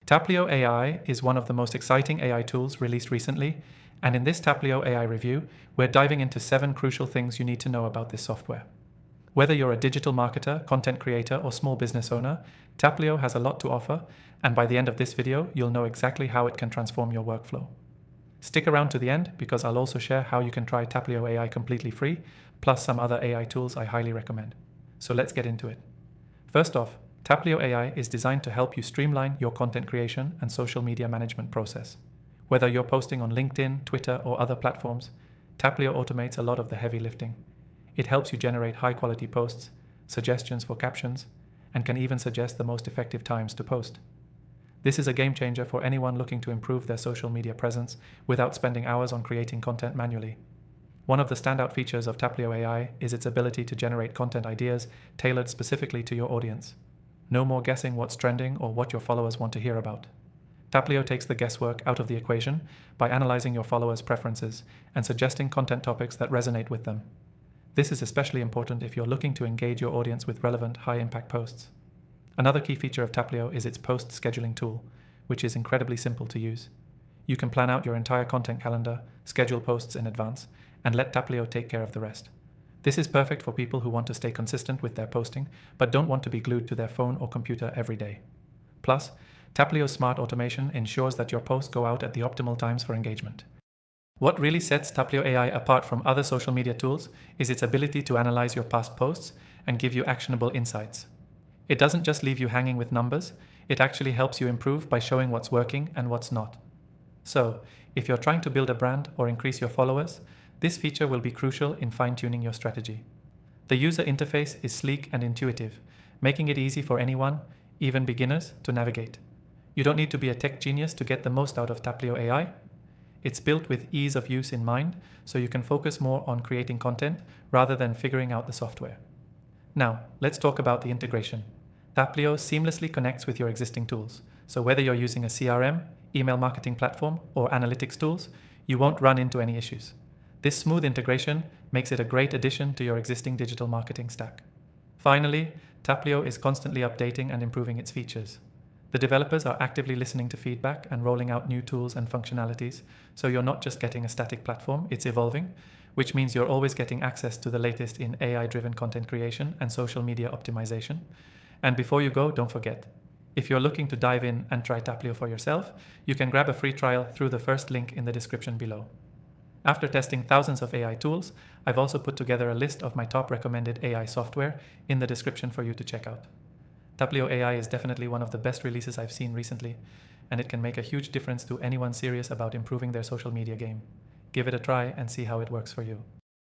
Taplio AI is one of the most exciting AI tools released recently, and in this Taplio AI review, we're diving into 7 crucial things you need to know about this software. Whether you're a digital marketer, content creator, or small business owner, Taplio has a lot to offer, and by the end of this video, you'll know exactly how it can transform your workflow. Stick around to the end because I'll also share how you can try Taplio AI completely free, plus some other AI tools I highly recommend. So let's get into it. First off, Taplio AI is designed to help you streamline your content creation and social media management process. Whether you're posting on LinkedIn, Twitter, or other platforms, Taplio automates a lot of the heavy lifting. It helps you generate high-quality posts, suggestions for captions, and can even suggest the most effective times to post. This is a game changer for anyone looking to improve their social media presence without spending hours on creating content manually. One of the standout features of Taplio AI is its ability to generate content ideas tailored specifically to your audience. No more guessing what's trending or what your followers want to hear about. Taplio takes the guesswork out of the equation by analyzing your followers' preferences and suggesting content topics that resonate with them. This is especially important if you're looking to engage your audience with relevant, high-impact posts. Another key feature of Taplio is its post scheduling tool, which is incredibly simple to use. You can plan out your entire content calendar, schedule posts in advance, and let Taplio take care of the rest. This is perfect for people who want to stay consistent with their posting, but don't want to be glued to their phone or computer every day. Plus, Taplio's smart automation ensures that your posts go out at the optimal times for engagement. What really sets Taplio AI apart from other social media tools is its ability to analyze your past posts and give you actionable insights. It doesn't just leave you hanging with numbers, it actually helps you improve by showing what's working and what's not. So, if you're trying to build a brand or increase your followers, this feature will be crucial in fine-tuning your strategy. The user interface is sleek and intuitive, making it easy for anyone, even beginners, to navigate. You don't need to be a tech genius to get the most out of Taplio AI. It's built with ease of use in mind, so you can focus more on creating content rather than figuring out the software. Now, let's talk about the integration. Taplio seamlessly connects with your existing tools, so whether you're using a CRM, email marketing platform, or analytics tools, you won't run into any issues. This smooth integration makes it a great addition to your existing digital marketing stack. Finally, Taplio is constantly updating and improving its features. The developers are actively listening to feedback and rolling out new tools and functionalities, so you're not just getting a static platform, it's evolving, which means you're always getting access to the latest in AI-driven content creation and social media optimization. And before you go, don't forget, if you're looking to dive in and try Taplio for yourself, you can grab a free trial through the first link in the description below. After testing thousands of AI tools, I've also put together a list of my top recommended AI software in the description for you to check out. Taplio AI is definitely one of the best releases I've seen recently, and it can make a huge difference to anyone serious about improving their social media game. Give it a try and see how it works for you.